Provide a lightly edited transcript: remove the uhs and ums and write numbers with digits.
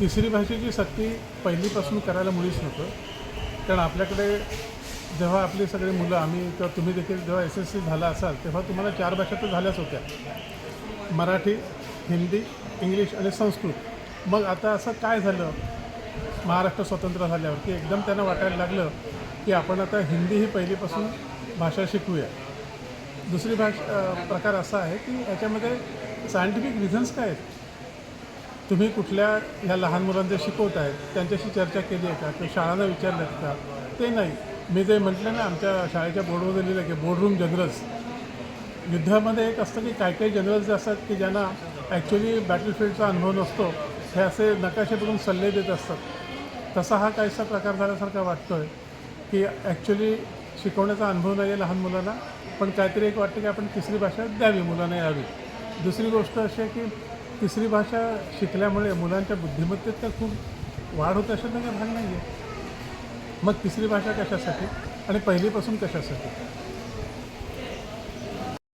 तिसरी भाषेची सक्ती पहिलीपासून करायला मुळीच नको. कारण आपल्याकडे जेव्हा आपली सगळी मुलं आम्ही किंवा तुम्ही देखील जेव्हा SSC झाला असाल तेव्हा तुम्हाला 4 भाषा तर झाल्याच होत्या, मराठी, हिंदी, इंग्लिश आणि संस्कृत. मग आता असं काय झालं महाराष्ट्र स्वतंत्र झाल्यावर की एकदम त्यांना वाटायला लागलं की आपण आता हिंदी ही पहिलीपासून भाषा शिकूया. दुसरी प्रकार असा आहे की याच्यामध्ये सायंटिफिक रिझन्स काय आहेत. तुम्ही कुठल्या ह्या लहान मुलांना जे शिकवत आहेत त्यांच्याशी चर्चा केली आहे का किंवा शाळांना विचारलं आहेत का, ते नाही. मी जे म्हटलं ना आमच्या शाळेच्या बोर्डवर लिहिलं की बोर्डरूम जनरल्स. युद्धामध्ये एक असतं की काही काही जनरल्स जे असतात की ज्यांना ॲक्च्युली बॅटलफील्डचा अनुभव नसतो, हे असे नकाशे बघून सल्ले देत असतात. तसा हा काहीसा प्रकार झाल्यासारखा वाटतो आहे की ॲक्च्युली शिकवण्याचा अनुभव नाही आहे लहान मुलांना, पण काहीतरी एक वाटतं की आपण तिसरी भाषा द्यावी, मुलांना यावी. दुसरी गोष्ट अशी आहे की तिसरी भाषा शिकल्यामुळे मुलांच्या बुद्धिमत्तेत तर खूप वाढ होते अशात काही भाग नाही आहे. मग तिसरी भाषा कशासाठी आणि पहिलीपासून कशासाठी.